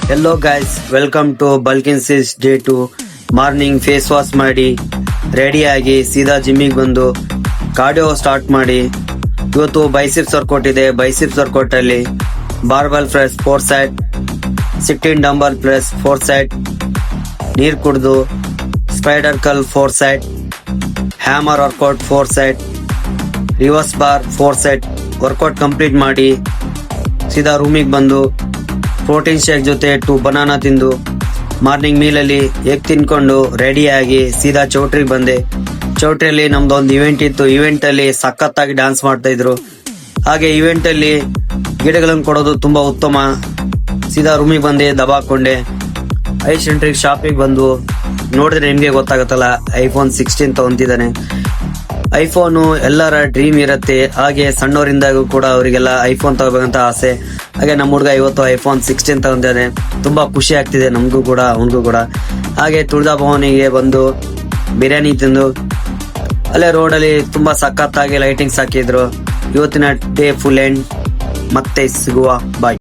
Hello guys, welcome to ಬಲ್ಕಿನ್ಸಿಸ್ day 2. Morning face wash ಮಾಡಿ ರೆಡಿಯಾಗಿ ಸೀದಾ ಜಿಮ್ಮಿಗೆ ಬಂದು ಕಾರ್ಡಿಯೋ ಸ್ಟಾರ್ಟ್ ಮಾಡಿ. ಇವತ್ತು ಬೈಸಿಪ್ಸ್ ವರ್ಕೌಟ್ ಇದೆ. ಬೈಸಿಪ್ಸ್ ವರ್ಕೌಟ್ ಅಲ್ಲಿ barbell press 4 set, 16 dumbbell press 4 set, ನೀರು ಕುಡಿದು spider curl 4 set, hammer workout 4 set, reverse bar 4 set workout complete ಮಾಡಿ ಸೀದಾ ರೂಮಿಗೆ ಬಂದು ಪ್ರೋಟೀನ್ ಶೇಕ್ ಜೊತೆ 2 ಬನಾನಾ ತಿಂದು ಮಾರ್ನಿಂಗ್ ಮೀಲಲ್ಲಿ ಎಗ್ ತಿನ್ಕೊಂಡು ರೆಡಿಯಾಗಿ ಸೀದಾ ಚೌಟ್ರಿಗೆ ಬಂದೆ. ಚೌಟ್ರಿಯಲ್ಲಿ ನಮ್ದು ಒಂದು ಇವೆಂಟ್ ಇತ್ತು. ಇವೆಂಟ್ ಅಲ್ಲಿ ಸಖತ್ತಾಗಿ ಡ್ಯಾನ್ಸ್ ಮಾಡ್ತಾ ಇದ್ರು. ಹಾಗೆ ಇವೆಂಟ್ ಅಲ್ಲಿ ಗಿಡಗಳನ್ನು ಕೊಡೋದು ತುಂಬಾ ಉತ್ತಮ. ಸೀದಾ ರೂಮಿಗೆ ಬಂದೆ, ದಬಾಕೊಂಡೆ. ಐ ಸೆಂಟ್ರಿಕ್ ಶಾಪಿಗೆ ಬಂದು ನೋಡಿದ್ರೆ ನಿಮ್ಗೆ ಗೊತ್ತಾಗತ್ತಲ್ಲ, iPhone 16 ತಗೊಂತಿದ್ದಾನೆ. ಐಫೋನು ಎಲ್ಲರ ಡ್ರೀಮ್ ಇರತ್ತೆ. ಹಾಗೆ ಸಣ್ಣವರಿಂದಾಗೂ ಕೂಡ ಅವರಿಗೆಲ್ಲ ಐಫೋನ್ ತಗೋಬೇಕಂತ ಆಸೆ. ಹಾಗೆ ನಮ್ಮ ಹುಡುಗ ಇವತ್ತು iPhone 16 ತಗೊಂಡಿದ್ದಾನೆ. ತುಂಬಾ ಖುಷಿ ಆಗ್ತಿದೆ ನಮಗೂ ಕೂಡ, ಅವನಿಗೂ ಕೂಡ. ಹಾಗೆ ತುಳಜಾ ಭವನಿಗೆ ಬಂದು ಬಿರಿಯಾನಿ ತಿಂದು ಅಲ್ಲೇ ರೋಡಲ್ಲಿ ತುಂಬಾ ಸಖತ್ತಾಗಿ ಲೈಟಿಂಗ್ಸ್ ಹಾಕಿದ್ರು. ಇವತ್ತಿನ ಡೇ ಫುಲ್ ಎಂಡ್. ಮತ್ತೆ ಸಿಗುವ, ಬಾಯ್.